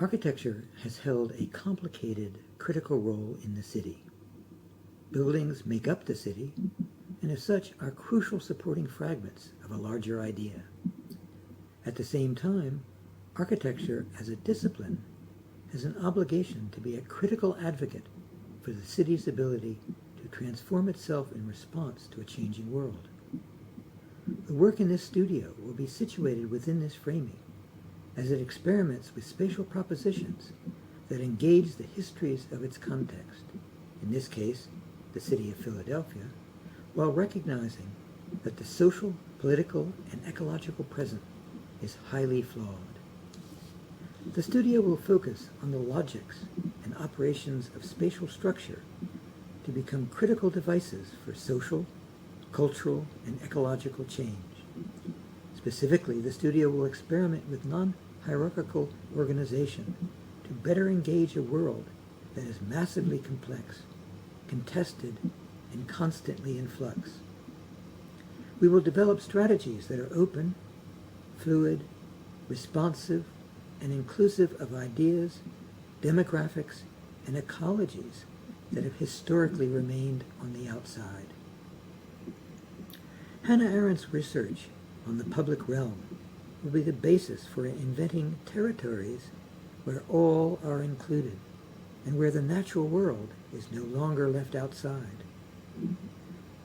Architecture has held a complicated, critical role in the city. Buildings make up the city, and as such are crucial supporting fragments of a larger idea. At the same time, architecture as a discipline has an obligation to be a critical advocate for the city's ability to transform itself in response to a changing world. The work in this studio will be situated within this framing as it experiments with spatial propositions that engage the histories of its context, in this case, the city of Philadelphia, while recognizing that the social, political, and ecological present is highly flawed. The studio will focus on the logics and operations of spatial structure to become critical devices for social, cultural, and ecological change. Specifically, the studio will experiment with non-hierarchical organization to better engage a world that is massively complex, contested, and constantly in flux. We will develop strategies that are open, fluid, responsive, and inclusive of ideas, demographics, and ecologies that have historically remained on the outside. Hannah Arendt's research on the public realm will be the basis for inventing territories where all are included and where the natural world is no longer left outside.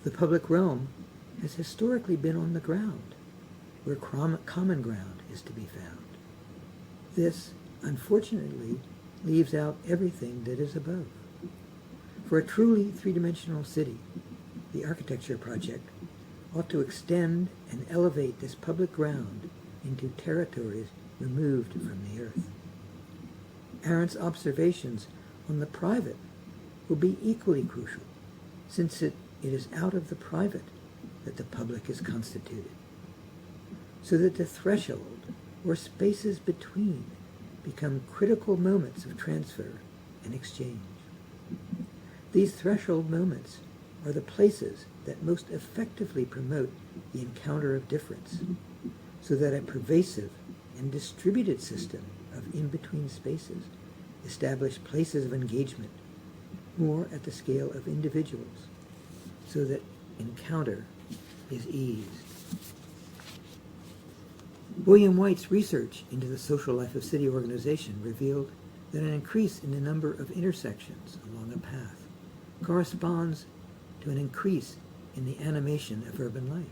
The public realm has historically been on the ground, where common ground is to be found. This, unfortunately, leaves out everything that is above. For a truly three-dimensional city, the architecture project ought to extend and elevate this public ground into territories removed from the earth. Arendt's observations on the private will be equally crucial, since it is out of the private that the public is constituted, so that the threshold, or spaces between, become critical moments of transfer and exchange. These threshold moments are the places that most effectively promote the encounter of difference, so that a pervasive and distributed system of in-between spaces establish places of engagement more at the scale of individuals, so that encounter is eased. William White's research into the social life of city organization revealed that an increase in the number of intersections along a path corresponds to an increase in the animation of urban life.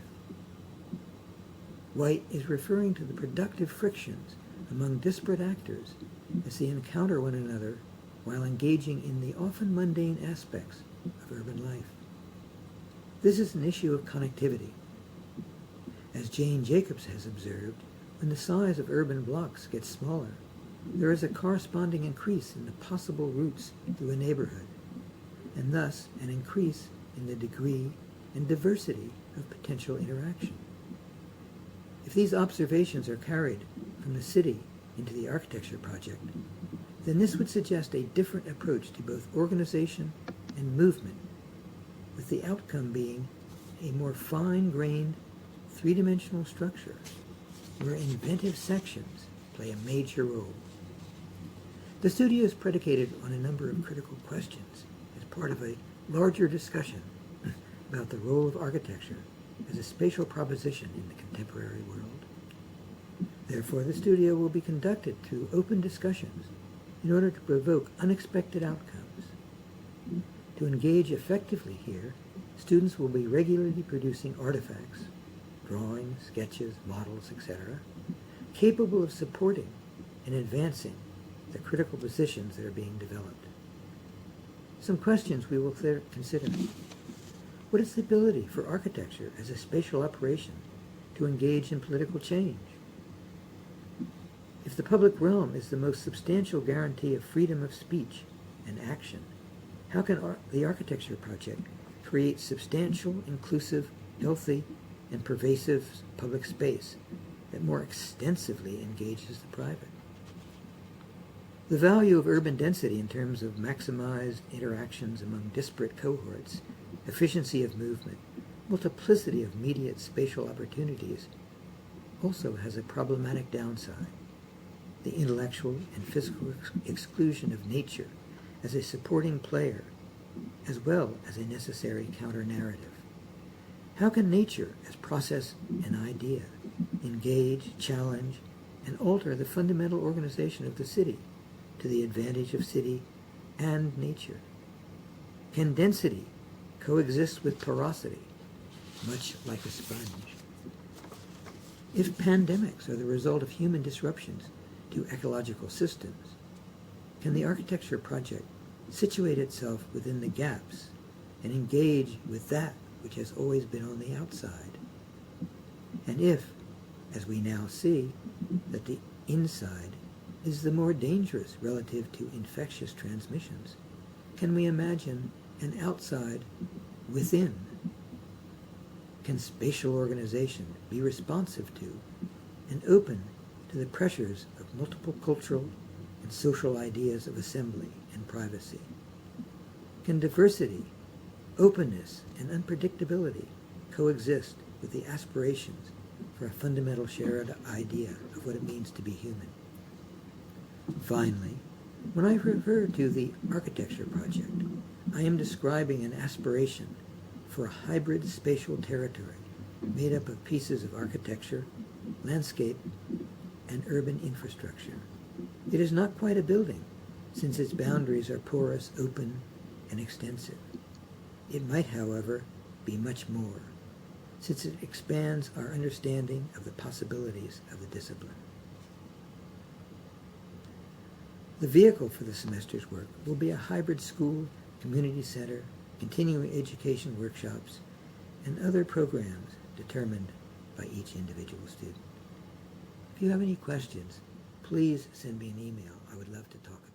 White is referring to the productive frictions among disparate actors as they encounter one another while engaging in the often mundane aspects of urban life. This is an issue of connectivity. As Jane Jacobs has observed, when the size of urban blocks gets smaller, there is a corresponding increase in the possible routes through a neighborhood, and thus an increase in the degree and diversity of potential interaction. If these observations are carried from the city into the architecture project, then this would suggest a different approach to both organization and movement, with the outcome being a more fine-grained, three-dimensional structure where inventive sections play a major role. The studio is predicated on a number of critical questions as part of a larger discussion about the role of architecture as a spatial proposition in the contemporary world. Therefore, the studio will be conducted through open discussions in order to provoke unexpected outcomes. To engage effectively here, students will be regularly producing artifacts, drawings, sketches, models, etc., capable of supporting and advancing the critical positions that are being developed. Some questions we will consider. What is the ability for architecture as a spatial operation to engage in political change? If the public realm is the most substantial guarantee of freedom of speech and action, how can the architecture project create substantial, inclusive, healthy, and pervasive public space that more extensively engages the private? The value of urban density in terms of maximized interactions among disparate cohorts, efficiency of movement, multiplicity of immediate spatial opportunities also has a problematic downside. the intellectual and physical exclusion of nature as a supporting player, as well as a necessary counter-narrative? How can nature, as process and idea, engage, challenge, and alter the fundamental organization of the city to the advantage of city and nature? Can density coexist with porosity, much like a sponge? If pandemics are the result of human disruptions to ecological systems, can the architecture project situate itself within the gaps and engage with that which has always been on the outside? And if, as we now see, that the inside is the more dangerous relative to infectious transmissions, can we imagine an outside within? Can spatial organization be responsive to and open to the pressures of multiple cultural and social ideas of assembly and privacy? Can diversity, openness, and unpredictability coexist with the aspirations for a fundamental shared idea of what it means to be human? Finally, when I refer to the architecture project, I am describing an aspiration for a hybrid spatial territory made up of pieces of architecture, landscape, and urban infrastructure. It is not quite a building, since its boundaries are porous, open, and extensive. It might, however, be much more, since it expands our understanding of the possibilities of the discipline. The vehicle for the semester's work will be a hybrid school, community center, continuing education workshops, and other programs determined by each individual student. If you have any questions, please send me an email. I would love to talk about it.